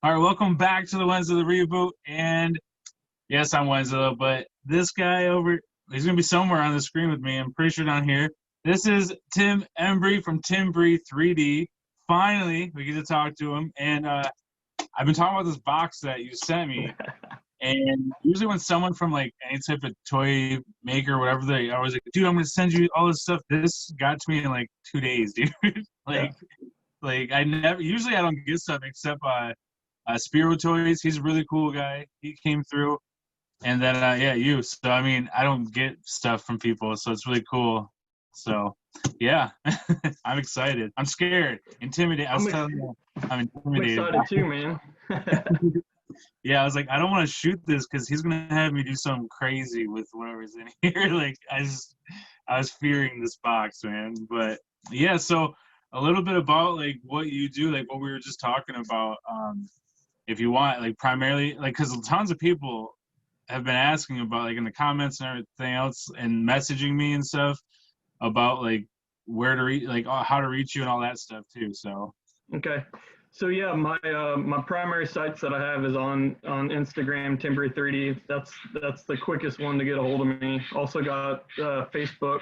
All right, welcome back to the Wednesday the Reboot. And yes, I'm Wednesday, but this guy over, he's going to be somewhere on the screen with me. I'm pretty sure down here. This is Embree from TimBree3D. Finally, we get to talk to him. And I've been talking about this box that you sent me. And usually when someone from like any type of toy maker or whatever, they always like, dude, I'm going to send you all this stuff. This got to me in like 2 days, dude. Like I never, usually I don't get stuff except Spiro Toys. He's a really cool guy. He came through. And then, yeah, you. So, I mean, I don't get stuff from people, so it's really cool. So, yeah, I'm excited. I'm scared. Intimidated. I'm intimidated. I'm excited too, man. Yeah, I was like, I don't want to shoot this because he's going to have me do something crazy with whatever's in here. Like, I was fearing this box, man. But, yeah, so a little bit about, like, what you do, like what we were just talking about. If you want, like, primarily, like, because tons of people have been asking about, like, in the comments and everything else and messaging me and stuff about, like, where to reach, like, how to reach you and all that stuff too. So okay, so yeah, my primary sites that I have is on Instagram, TimBree3D. That's the quickest one to get a hold of me. Also got Facebook.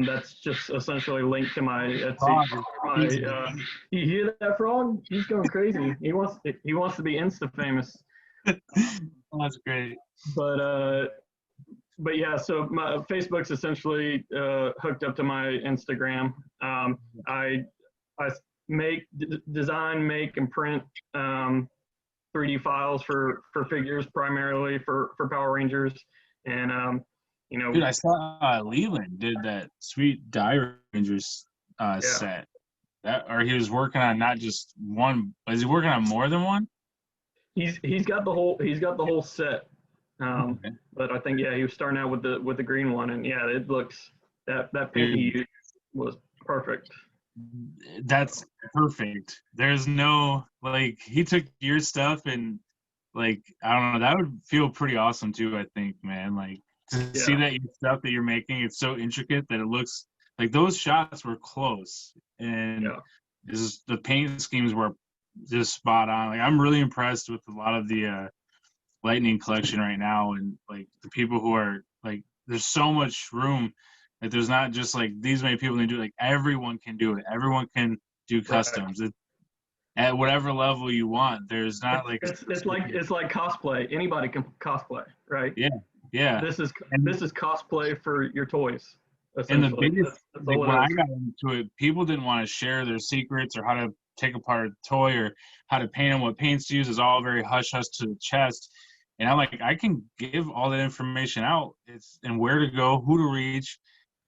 That's just essentially linked to my Etsy. You hear that, frog? He's going crazy. He wants to be Insta famous. That's great. But yeah, so my Facebook's essentially hooked up to my Instagram. I design, make, and print 3D files for figures, primarily for Power Rangers, and you know. Dude, I saw Leland did that sweet Dire Rangers set. That, or he was working on not just one. Is he working on more than one? He's got the whole set. Okay. But I think, yeah, he was starting out with the green one, and yeah, it looks, that paint he used was perfect. That's perfect. There's no, like, he took your stuff and, like, I don't know, that would feel pretty awesome too, I think, man. Like, to see that your stuff that you're making, it's so intricate that it looks like those shots were close, and the paint schemes were just spot on. Like, I'm really impressed with a lot of the Lightning collection right now, and like the people who are like, there's so much room that there's not just like these many people can do it. Like, everyone can do it. Everyone can do customs. Right. At whatever level you want. There's not like it's like cosplay. Anybody can cosplay, right? Yeah. This is cosplay for your toys. And the biggest, like, when I got into it, people didn't want to share their secrets or how to take apart a toy or how to paint them. What paints to use is all very hush hush to the chest. And I'm like, I can give all that information out. And where to go, who to reach,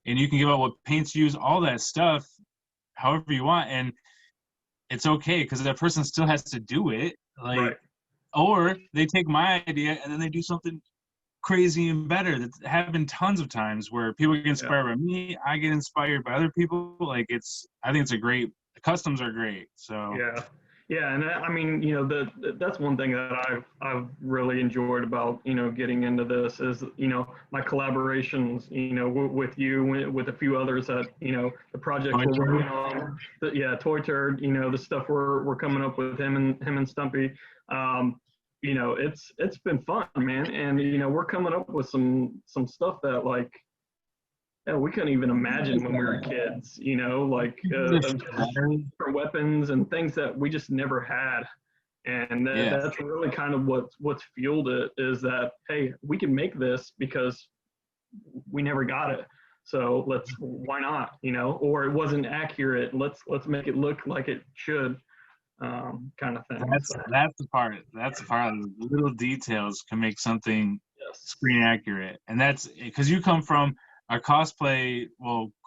and you can give out what paints to use, all that stuff, however you want. And it's okay because that person still has to do it. Like, or they take my idea and then they do something crazy and better. That's happened tons of times where people get inspired by me. I get inspired by other people. Like, I think it's a great, the customs are great. So yeah, and I mean, you know, that's one thing that I've really enjoyed about, you know, getting into this is, you know, my collaborations, you know, with you, with a few others that, you know, the projects we're working on, Toy Turd, you know, the stuff we're coming up with him and Stumpy. You know, it's been fun, man, and you know, we're coming up with some stuff that, like, we couldn't even imagine when we were kids, you know, like for weapons and things that we just never had. And that's really kind of what's fueled it, is that, hey, we can make this because we never got it. So why not, you know, or it wasn't accurate. Let's make it look like it should, kind of thing. That's the part. Little details can make something screen accurate. And that's because you come from a cosplay,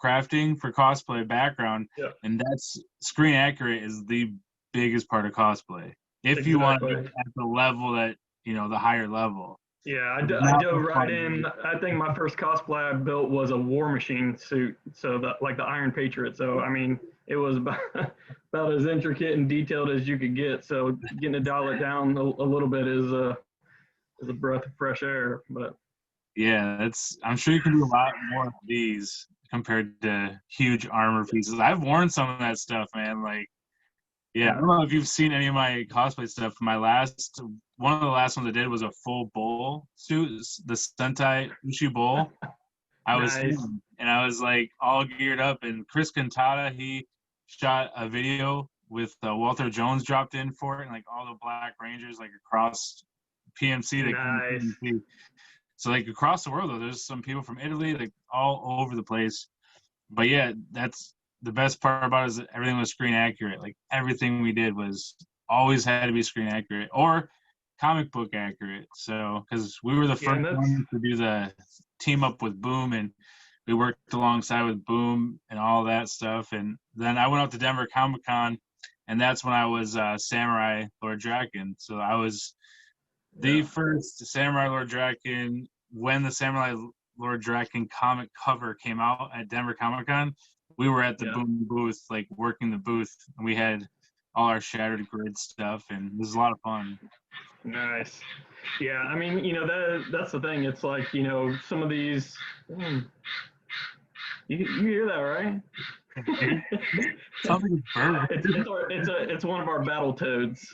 crafting for cosplay background, and that's screen accurate is the biggest part of cosplay. If you want to be at the level that, you know, the higher level. Yeah, I dove right in. I think my first cosplay I built was a War Machine suit, so like the Iron Patriot. So I mean, it was about as intricate and detailed as you could get. So getting to dial it down a little bit is a breath of fresh air. But yeah, I'm sure you can do a lot more of these compared to huge armor pieces. I've worn some of that stuff, man. Like, Yeah, I don't know if you've seen any of my cosplay stuff. One of the last ones I did was a full bowl suit, the Sentai Ushi bowl. I was Nice. him, and I was like all geared up. And Chris Cantata, he shot a video with Walter Jones dropped in for it, and like all the Black Rangers like across PMC. Nice. PMC. So like across the world, though, there's some people from Italy, like all over the place. But yeah, that's the best part about it is that everything was screen accurate. Like everything we did was always had to be screen accurate or comic book accurate. So because we were the first ones to do the team up with Boom, and we worked alongside with Boom and all that stuff. And then I went out to Denver Comic Con, and that's when I was Samurai Lord Draken. So I was the first Samurai Lord Draken when the Samurai Lord Draken comic cover came out at Denver Comic Con. We were at the Boom booth, like working the booth, and we had all our Shattered Grid stuff, and it was a lot of fun. Nice. Yeah, I mean, that's the thing. It's like, some of these. You hear that, right? Something it's one of our battle toads.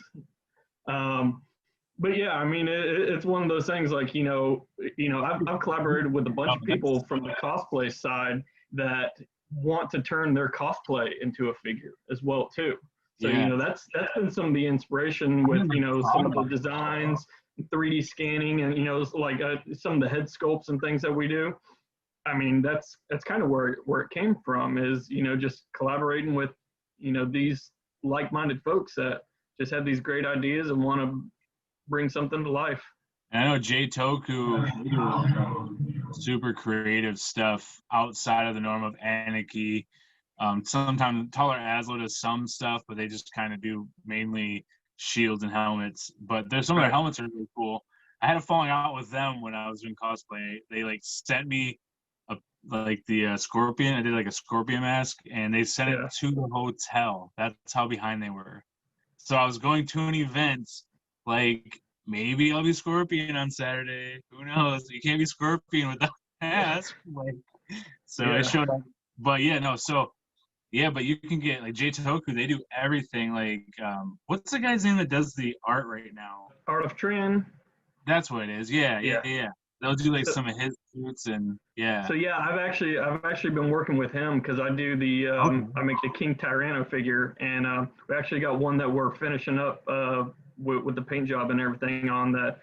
But yeah, I mean, it's one of those things. Like, I've collaborated with a bunch of people from the cosplay side that want to turn their cosplay into a figure as well too. So that's been some of the inspiration with some of the designs, 3D scanning, and like some of the head sculpts and things that we do. I mean, that's kind of where it came from, is just collaborating with these like-minded folks that just have these great ideas and want to bring something to life. And I know Jay Toku, super creative stuff outside of the norm of Anarchy. Sometimes Taller Aslo does some stuff, but they just kind of do mainly shields and helmets. But there's some of their helmets are really cool. I had a falling out with them when I was doing cosplay. They like sent me the Scorpion. I did like a Scorpion mask, and they sent it to the hotel. That's how behind they were. So I was going to an event, like maybe I'll be Scorpion on Saturday. Who knows? You can't be Scorpion without a mask. I showed up. But but you can get like Jay Toku. They do everything. Like, what's the guy's name that does the art right now? Art of Trin. That's what it is. Yeah. They'll do like some of his suits and So yeah, I've actually been working with him because I do the I make the King Tyranno figure, and we actually got one that we're finishing up with the paint job and everything on that.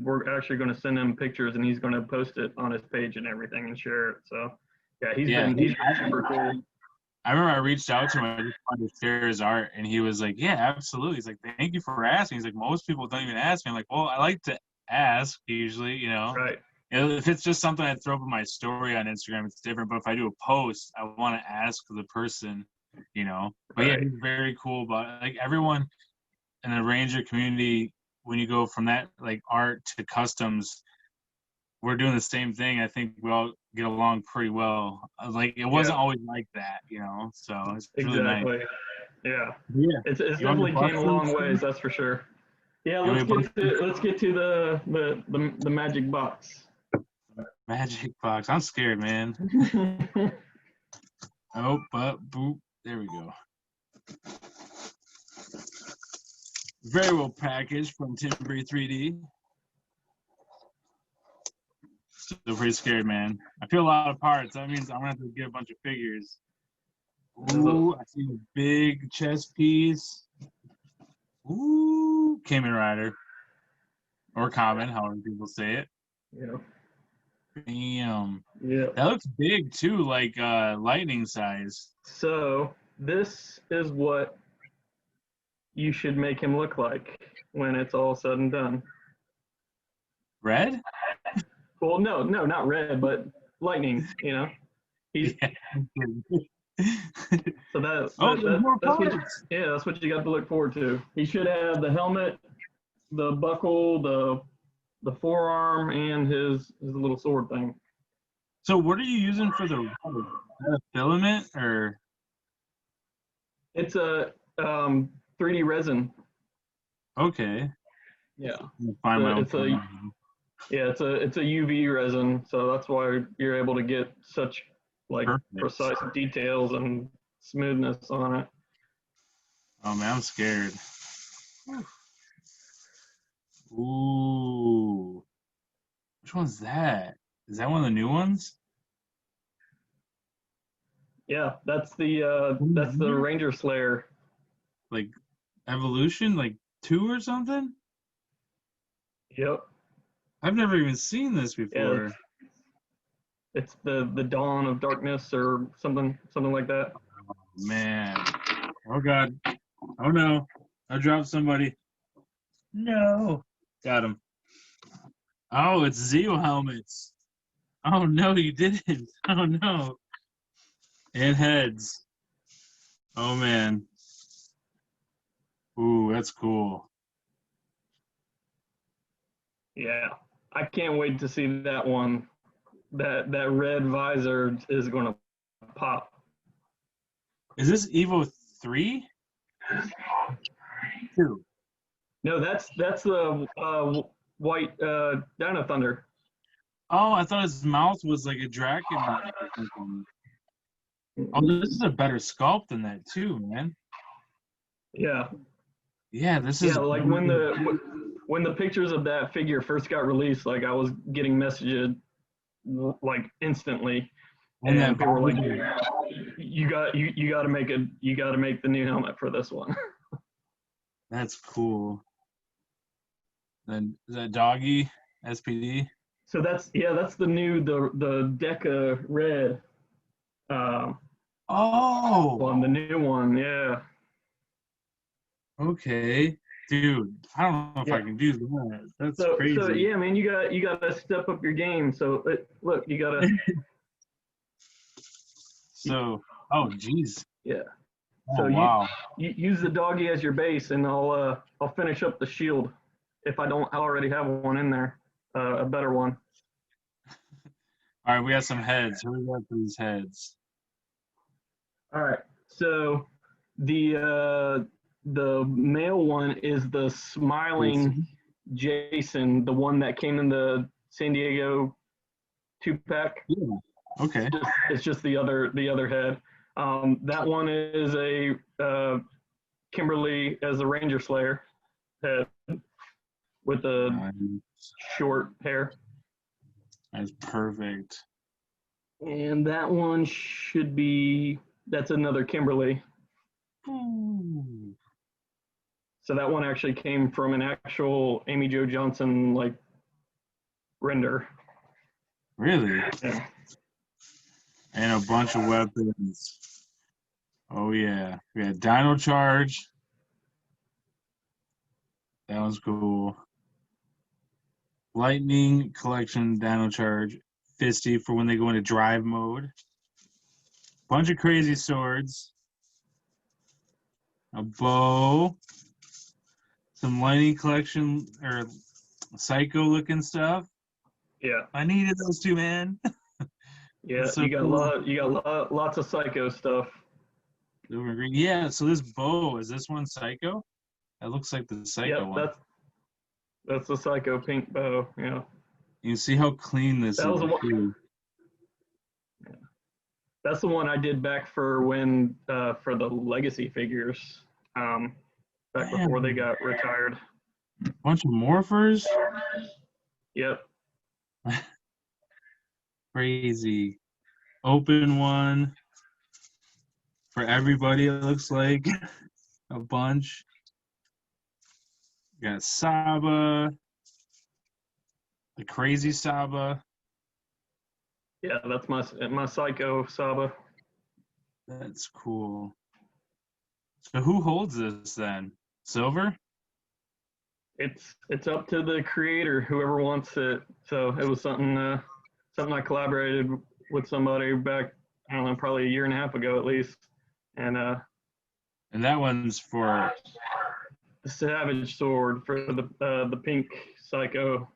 We're actually going to send him pictures, and he's going to post it on his page and everything and share it. So yeah, he's been super cool. I remember I reached out to him. I just wanted to share his art, and he was like, "Yeah, absolutely." He's like, "Thank you for asking." He's like, "Most people don't even ask me." I'm like, "Well, I like to ask usually, Right. If it's just something I throw up in my story on Instagram, it's different. But if I do a post, I want to ask the person, But yeah, he's very cool. But like everyone in the Ranger community, when you go from that like art to customs, we're doing the same thing. I think we all get along pretty well. Like it wasn't always like that, So it's really nice. Yeah. It's definitely came a long ways, that's for sure. Yeah, let's get to the magic box. Magic box. I'm scared, man. Boop. There we go. Very well packaged from TimBree3D. Still pretty scared, man. I feel a lot of parts. That means I'm gonna have to get a bunch of figures. Ooh, I see a big chest piece. Ooh, Kamen Rider. Or Common, however people say it. Yeah. Damn. Yeah. That looks big too, like lightning size. So this is what you should make him look like when it's all said and done. Red? Well, no, not red, but lightning. He's. So that's what you got to look forward to. He should have the helmet, the buckle, the forearm, and his little sword thing. So what are you using for the filament or? It's a 3D resin. Okay. Yeah. It's a UV resin, so that's why you're able to get such precise details and smoothness on it. Oh man, I'm scared. Ooh. Which one's that? Is that one of the new ones? Yeah, that's the Ranger Slayer. Like Evolution, like 2 or something? Yep. I've never even seen this Yeah, before. it's the Dawn of Darkness or something like that. Man. Oh God. Oh no. I dropped somebody. No. Got him. Oh, it's Zeo helmets. Oh no, you didn't. Oh no. And heads. Oh man. Ooh, that's cool. Yeah, I can't wait to see that one. That red visor is going to pop. Is this Evo 3? 2. No, that's the white Dino Thunder. Oh, I thought his mouth was like a dragon mouth or something. Oh, this is a better sculpt than that too, man. Yeah, Yeah, this yeah. is Like when the pictures of that figure first got released, like I was getting messages like instantly, and that and people were like, body. you got to make the new helmet for this one." That's cool. Then is that doggy SPD? So that's the new the Deca red Oh, one, the new one. Yeah, okay, dude. I don't know if I yeah. can do that. That's So crazy. yeah, man, you got to step up your game. So look, you got to So, oh, geez. yeah. Oh, So wow. you use the doggy as your base, and I'll finish up the shield if I don't already have one in there, a better one. All right, we got some heads. Who we got for these heads? All right. So the male one is the smiling Jason, the one that came in the San Diego 2-pack. Yeah. Okay. It's just the other head. That one is a Kimberly as a Ranger Slayer head with the short hair. That's perfect. And that one should be, that's another Kimberly. Ooh. So that one actually came from an actual Amy Jo Johnson like render. Really? Yeah. And a bunch of weapons. Oh yeah. We got Dino Charge. That one's cool. Lightning Collection Dino Charge. Fisty for when they go into drive mode. Bunch of crazy swords. A bow. Some Lightning Collection or Psycho looking stuff. Yeah. I needed those two, man. Yeah, so you got cool. lots of Psycho stuff. Yeah, so this bow, is this one Psycho? That looks like the Psycho Yep, one. that's the Psycho pink bow. Yeah. You see how clean this That was is. the one. Yeah. That's the one I did back for when for the Legacy figures, back before they got retired. Bunch of morphers. Yep. Crazy. Open one for everybody. It looks like a bunch. Got Saba, the crazy Saba. Yeah, that's my Psycho Saba. That's cool. So who holds this then? Silver? It's up to the creator, whoever wants it. So it was something I collaborated with somebody back, I don't know, probably a year and a half ago at least, and that one's for the Savage Sword for the pink Psycho.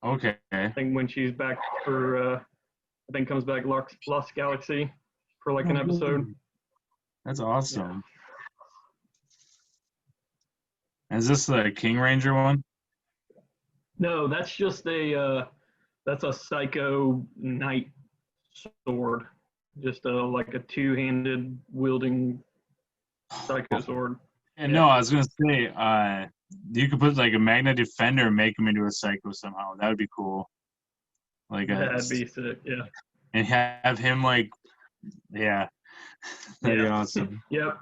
okay. I think when she's back for I think comes back Lost Galaxy for like an episode. That's awesome. Yeah. Is this the King Ranger one? No, that's just that's a Psycho Knight sword, just like a two-handed wielding Psycho sword. no, I was gonna say, you could put like a Magna Defender and make him into a Psycho somehow. That would be cool. Like That'd be sick. Yeah. and have him like, yeah, that'd be awesome. Yep.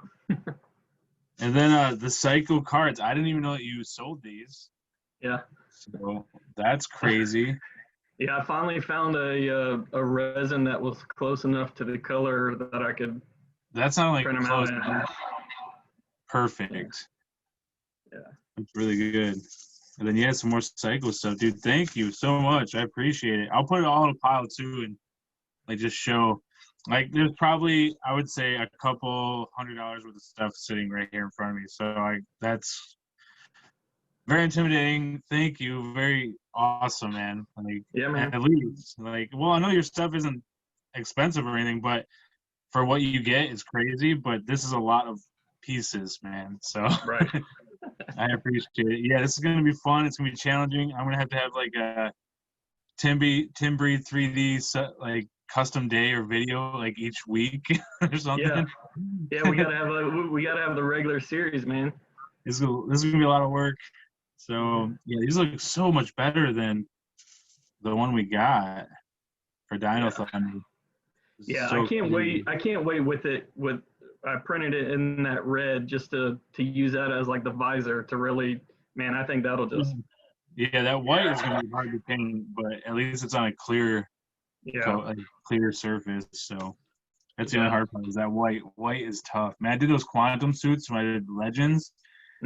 And then the Psycho cards, I didn't even know that you sold these. Yeah. So that's crazy. Yeah, I finally found a resin that was close enough to the color that I could. That's not like print them close. out. Perfect. Yeah. That's really good. And then you had some more Psycho stuff, dude. Thank you so much. I appreciate it. I'll put it all in a pile too, and like just show. Like there's probably, I would say, a couple $100 worth of stuff sitting right here in front of me. So that's very intimidating. Thank you. Very awesome, man. Like, yeah, man. At least, like, well, I know your stuff isn't expensive or anything, but for what you get, it's crazy. But this is a lot of pieces, man. So right. I appreciate it. Yeah, this is gonna be fun. It's gonna be challenging. I'm gonna have to have like a TimBree3D like custom day or video like each week or something. Yeah, we gotta have the regular series, man. This is gonna be a lot of work. So yeah, these look so much better than the one we got for Dino Thunder. Yeah, so I can't wait. I can't wait with it. I printed it in that red just to use that as like the visor to really, man. I think that'll just. Yeah, that white is gonna be hard to paint, but at least it's on a clear, clear surface. So that's the only hard part is that white. White is tough, man. I did those quantum suits when I did Legends.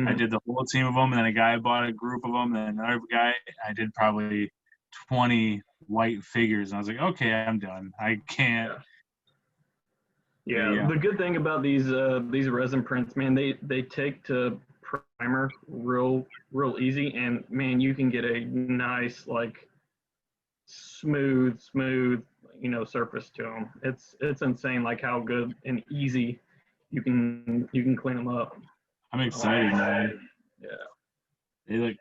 I did the whole team of them, and then a guy bought a group of them, and another guy. I did probably 20 white figures, and I was like, okay, I'm done. I can't. Yeah, the good thing about these resin prints, man, they take to primer real easy, and man, you can get a nice like smooth surface to them. It's insane like how good and easy you can clean them up. I'm excited, man. Yeah. They look.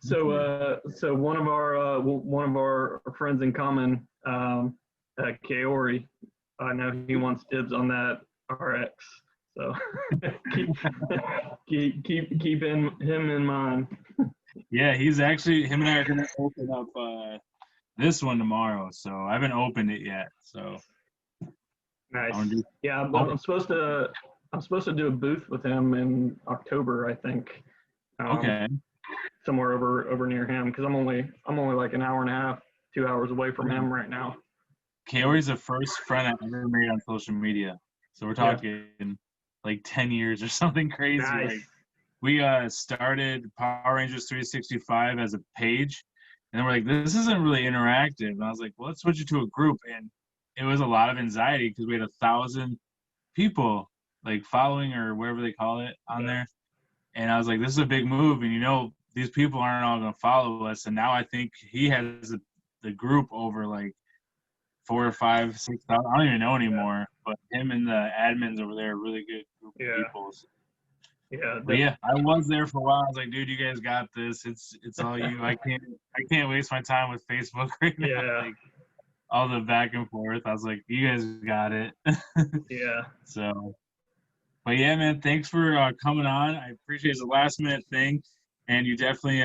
So one of our friends in common, Kaori, I know he wants dibs on that RX. So keep him in mind. Yeah, he's actually him and I are gonna open up this one tomorrow. So I haven't opened it yet. So nice. Yeah, I'm supposed to do a booth with him in October, I think. Okay. Somewhere over near him, because I'm only like an hour and a half, 2 hours away from him right now. Kaori's the first friend I've ever made on social media. So we're talking like 10 years or something crazy. Nice. Like, we started Power Rangers 365 as a page, and then we're like, this isn't really interactive. And I was like, well, let's switch it to a group. And it was a lot of anxiety because we had 1,000 people like following or whatever they call it on there. And I was like, this is a big move. And these people aren't all going to follow us. And now I think he has the group over like 4 or 5, 6,000. I don't even know anymore. But him and the admins over there are a really good group of people. Yeah. But yeah, I was there for a while. I was like, dude, you guys got this. It's all you. I can't waste my time with Facebook right now. Yeah. Like, all the back and forth. I was like, you guys got it. Yeah. So, but yeah, man, thanks for coming on. I appreciate the last minute thing, and you definitely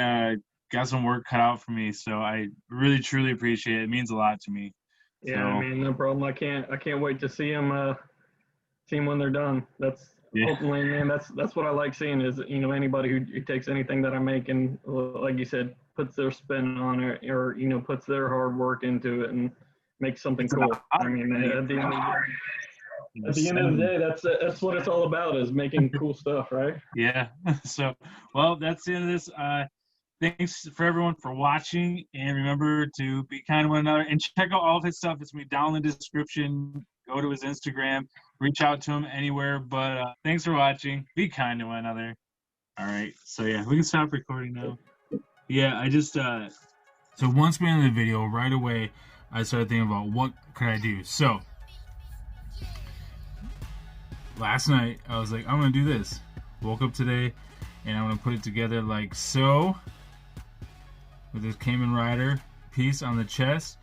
got some work cut out for me. So I really truly appreciate it. It means a lot to me. Yeah, I mean, no problem. I can't wait to see them when they're done. That's ultimately, man. That's what I like seeing is anybody who takes anything that I make and like you said puts their spin on it or puts their hard work into it and makes something cool. I mean, at the end of the day, that's what it's all about is making cool stuff, right? Yeah. So, well, that's the end of this. Thanks for everyone for watching, and remember to be kind to one another and check out all of his stuff. It's gonna be down in the description. Go to his Instagram, reach out to him anywhere. But thanks for watching. Be kind to one another. All right. So yeah, we can stop recording now. Yeah, I just so once we ended the video, right away I started thinking about what could I do. So last night I was like, I'm gonna do this. Woke up today and I'm gonna put it together like so. With this Kamen Rider piece on the chest,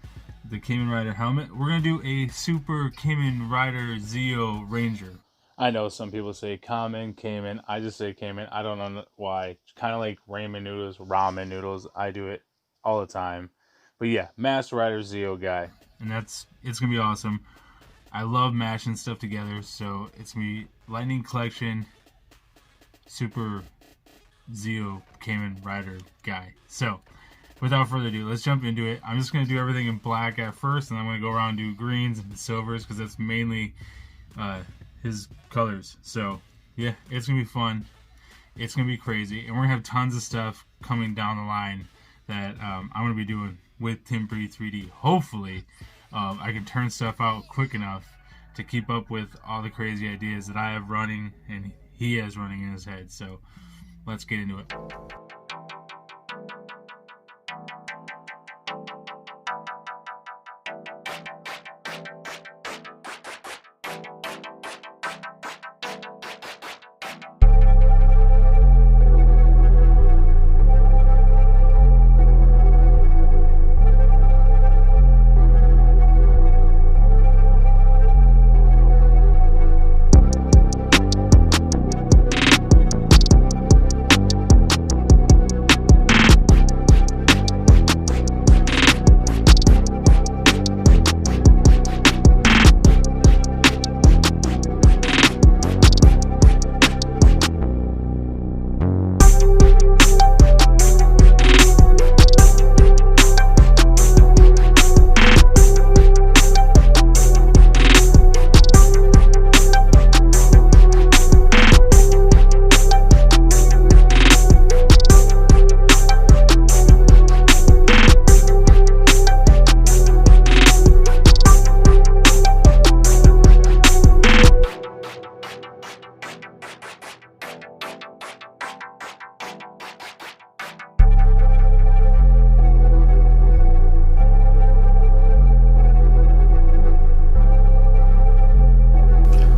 the Kamen Rider helmet. We're gonna do a Super Kamen Rider Zeo Ranger. I know some people say Kamen, Cayman. I just say Cayman. I don't know why. Kind of like ramen noodles. I do it all the time. But yeah, Master Rider Zeo guy. And it's gonna be awesome. I love mashing stuff together, so it's gonna be Lightning Collection, Super Zeo Cayman Rider guy. So without further ado, let's jump into it. I'm just gonna do everything in black at first, and I'm gonna go around and do greens and silvers because that's mainly his colors. So yeah, it's gonna be fun. It's gonna be crazy, and we're gonna have tons of stuff coming down the line that I'm gonna be doing with TimBree3D. Hopefully, I can turn stuff out quick enough to keep up with all the crazy ideas that I have running and he has running in his head. So let's get into it.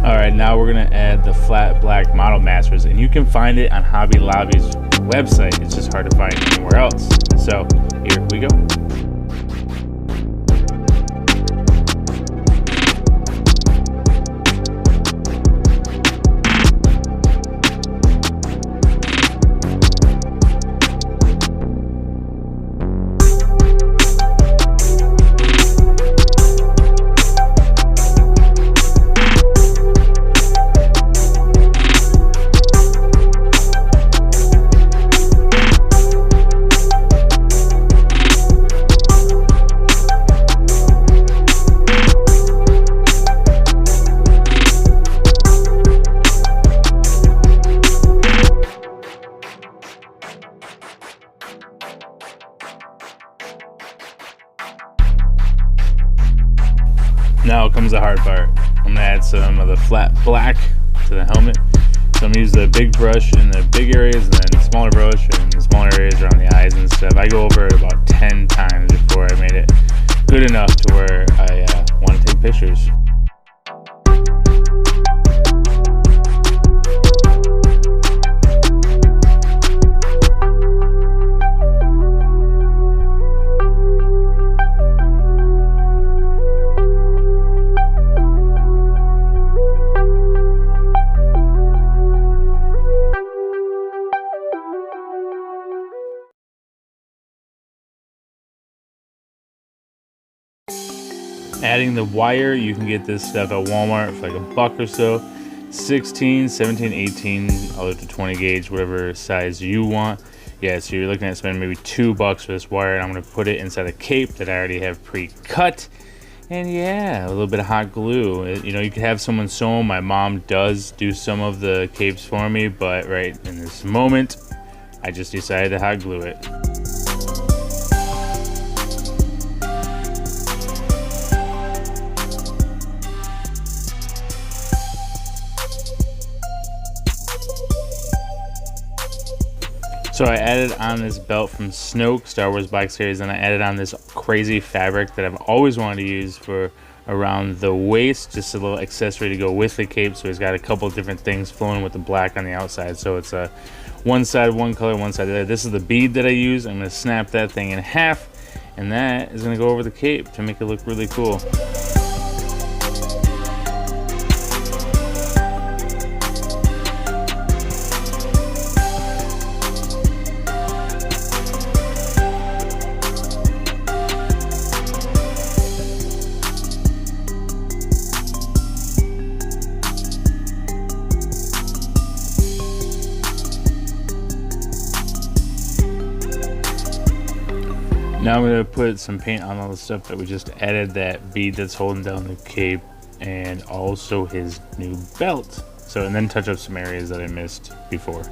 Alright, now we're going to add the flat black model masters, and you can find it on Hobby Lobby's website. It's just hard to find anywhere else. So here we go. Now comes the hard part. I'm going to add some of the flat black to the helmet. So I'm going to use the big brush in the big areas and then smaller brush in the smaller areas around the eyes and stuff. I go over it about 10 times before I made it good enough to where I want to take pictures. Adding the wire, you can get this stuff at Walmart for like $1 or so. 16, 17, 18, all the way to 20 gauge, whatever size you want. Yeah, so you're looking at spending maybe $2 for this wire, and I'm gonna put it inside a cape that I already have pre-cut. And yeah, a little bit of hot glue. You know, you could have someone sew them. My mom does do some of the capes for me, but right in this moment, I just decided to hot glue it. So I added on this belt from Snoke, Star Wars Black Series, and I added on this crazy fabric that I've always wanted to use for around the waist, just a little accessory to go with the cape. So it's got a couple of different things flowing with the black on the outside. So it's a one side one color, one side the other. This is the bead that I use. I'm going to snap that thing in half, and that is going to go over the cape to make it look really cool. Now I'm gonna put some paint on all the stuff that we just added, that bead that's holding down the cape, and also his new belt. So, and then touch up some areas that I missed before.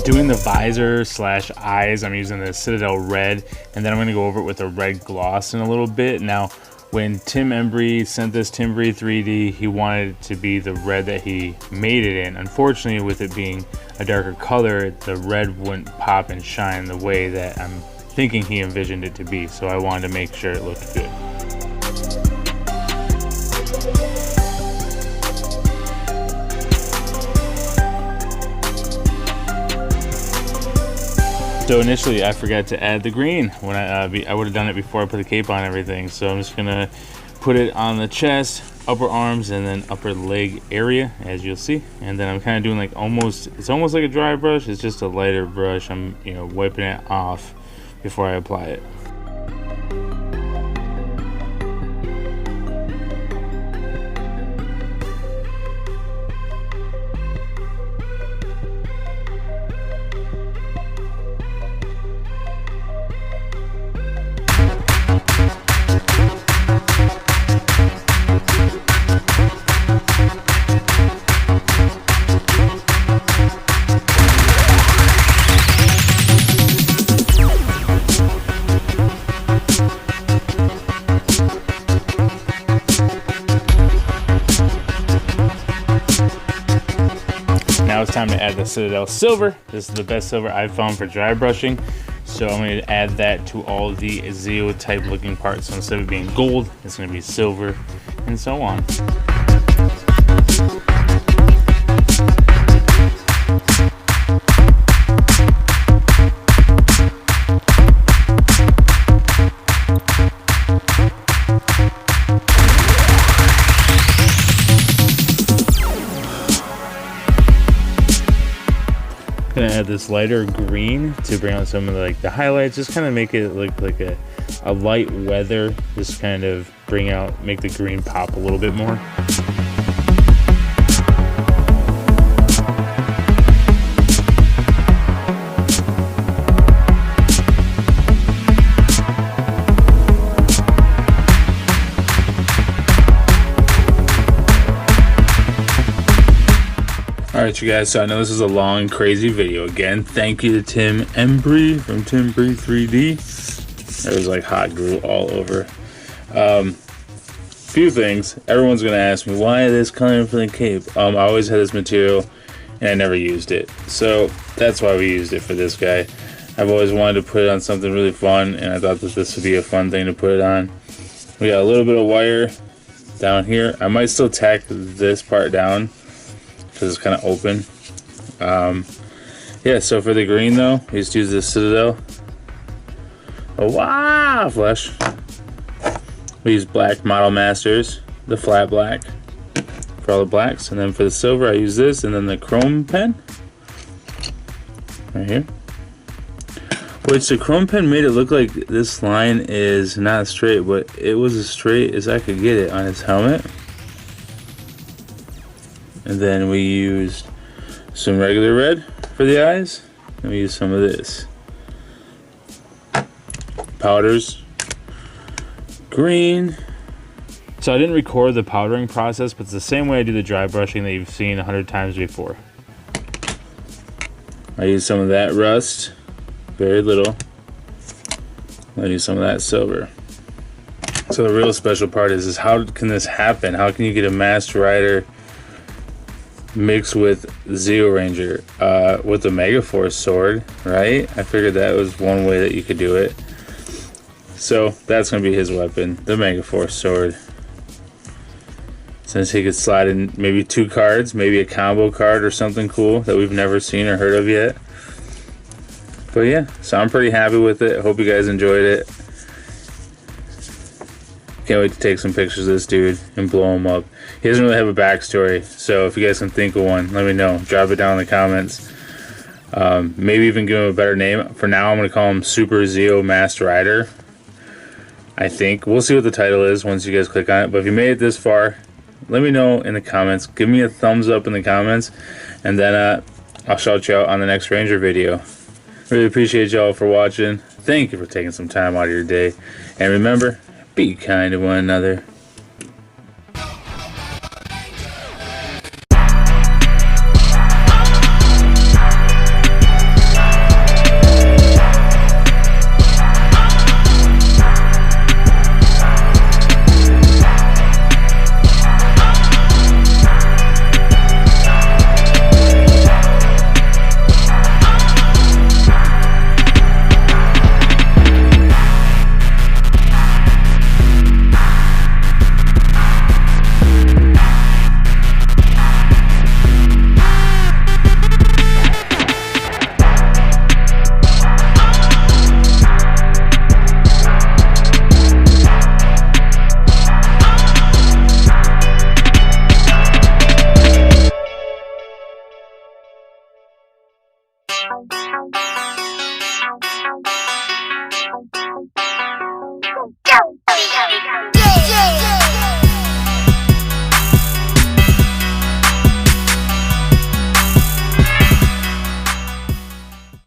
Doing the visor slash eyes, I'm using the Citadel red, and then I'm gonna go over it with a red gloss in a little bit. Now, when Tim Embree sent this TimBree3D, he wanted it to be the red that he made it in. Unfortunately, with it being a darker color, the red wouldn't pop and shine the way that I'm thinking he envisioned it to be. So I wanted to make sure it looked good. So initially I forgot to add the green when I would have done it before I put the cape on and everything. So I'm just gonna put it on the chest, upper arms, and then upper leg area, as you'll see. And then I'm kind of doing like it's almost like a dry brush. It's just a lighter brush. I'm wiping it off before I apply it. Now it's time to add the Citadel silver. This is the best silver I've found for dry brushing. So I'm going to add that to all the Zeo type looking parts. So instead of being gold, it's going to be silver, and so on. Gonna add this lighter green to bring out some of the highlights, just kind of make it look like a light weather, just kind of make the green pop a little bit more. Alright you guys, so I know this is a long crazy video. Again, thank you to Tim Embree from TimBree3D. There was like hot glue all over. Few things. Everyone's gonna ask me why this color for the cape. I always had this material and I never used it. So that's why we used it for this guy. I've always wanted to put it on something really fun, and I thought that this would be a fun thing to put it on. We got a little bit of wire down here. I might still tack this part down because it's kind of open. Yeah, so for the green though, we just use the Citadel. Oh wow, flush. We use black Model Masters, the flat black for all the blacks, and then for the silver I use this, and then the chrome pen right here. Which the chrome pen made it look like this line is not straight, but it was as straight as I could get it on his helmet. And then we used some regular red for the eyes, and we used some of this. Powders, green. So I didn't record the powdering process, but it's the same way I do the dry brushing that you've seen 100 times before. I use some of that rust, very little. I use some of that silver. So the real special part is how can this happen? How can you get a Masked Rider mixed with Zeo Ranger with the Megaforce sword, right? I figured that was one way that you could do it. So that's gonna be his weapon, the Megaforce sword. Since he could slide in maybe 2 cards, maybe a combo card or something cool that we've never seen or heard of yet. But yeah, so I'm pretty happy with it. Hope you guys enjoyed it. Can't wait to take some pictures of this dude and blow him up. He doesn't really have a backstory, so if you guys can think of one, let me know. Drop it down in the comments. Maybe even give him a better name. For now, I'm going to call him Super Zeo Masked Rider. I think. We'll see what the title is once you guys click on it. But if you made it this far, let me know in the comments. Give me a thumbs up in the comments. And then I'll shout you out on the next Ranger video. Really appreciate y'all for watching. Thank you for taking some time out of your day. And remember, be kind to one another.